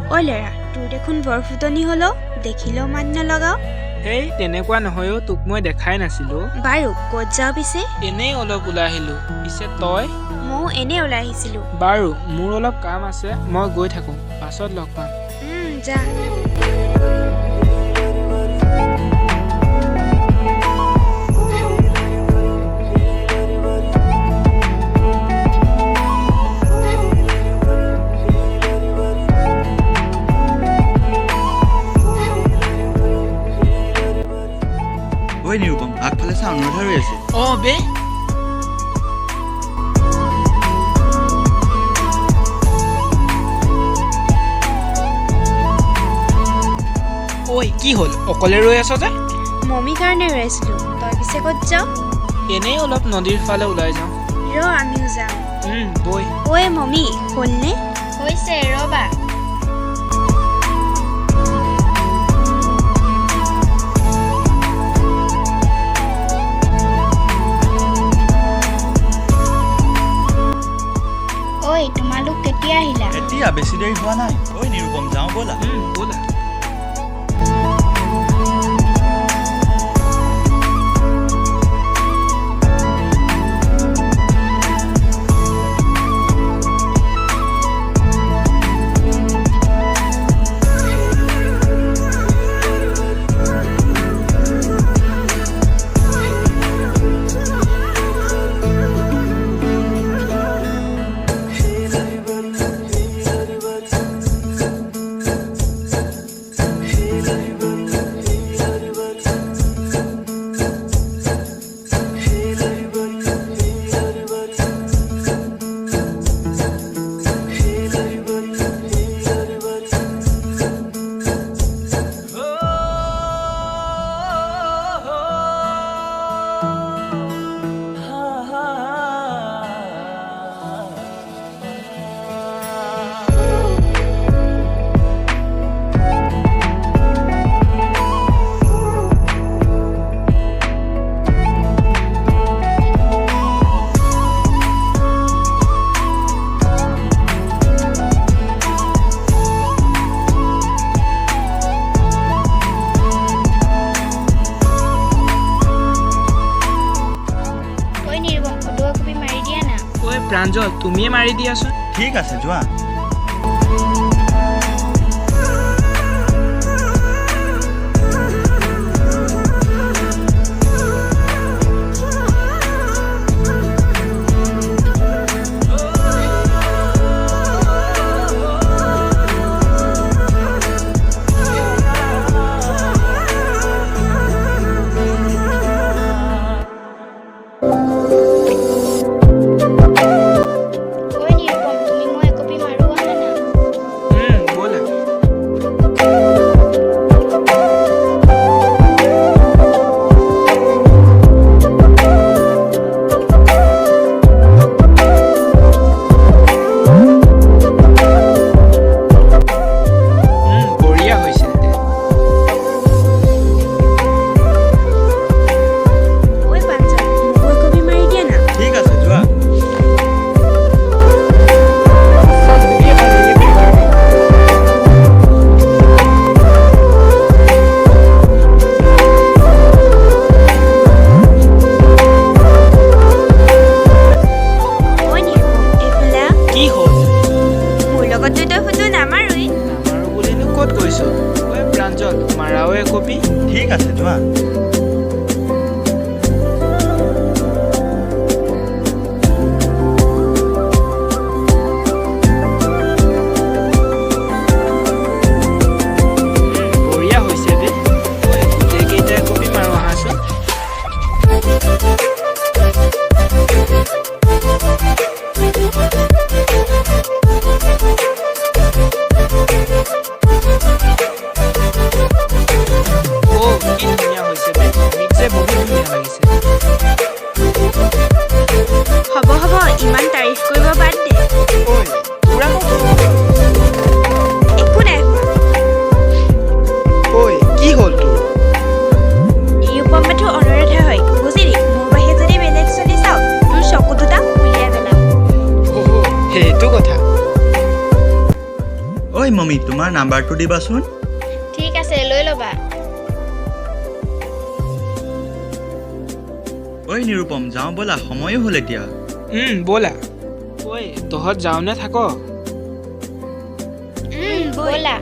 অ লেৰা তোৰ দেখোন বৰ ফুটনি হলো দেখিলেও মান নলগাও হেই তেনেকুৱা নহয় তোক মই দেখাই নাছিলো বাৰু ক'ত যাও পিছে এনেই অলপ ওলাই আহিলো পিছে তই মও এনে ওলাই আহিছিলো বাৰু মোৰ অলপ কাম আছে মই গৈ থাকো পাছত লগ পাম যা ঐ নিৰুপম আগফালে চা অনুৰাধা ৰৈ আছে বে ঐ কি হ'ল অকলে ৰৈ আছ যে মমি কাৰণে ৰৈ আছিলো তই পিছে ক'ত যাও এনেই অলপ নদীৰ ফালে ওলাই যাওঁ ৰ আমিও যাম বৈ ঐ মমি হ'লনে হৈছে ৰবা ঐ তোমালোক কেতিয়া আহিলা এতিয়া বেছি দেৰি হোৱা নাই ঐ নিৰুপম যাওঁ ব'লা ব'লা প্ৰাঞ্জল তুমিয়ে মাৰি দিয়াচোন ঠিক আছে যোৱা ঠিক আছে যোৱা বঢ়িয়া হৈছে দে গোটেইকেইটাই কপি মাৰো আহাচোন কি ধুনীয়া হৈছে ঐ মমি তোমাৰ নাম্বাৰটো দিবাচোন ঠিক আছে লৈ ল'বা ঐ নিৰুপম যাওঁ ব'লা সময়ো হ'ল এতিয়া ব'লা ঐ তহঁত যাওঁ নে থাক ব'লা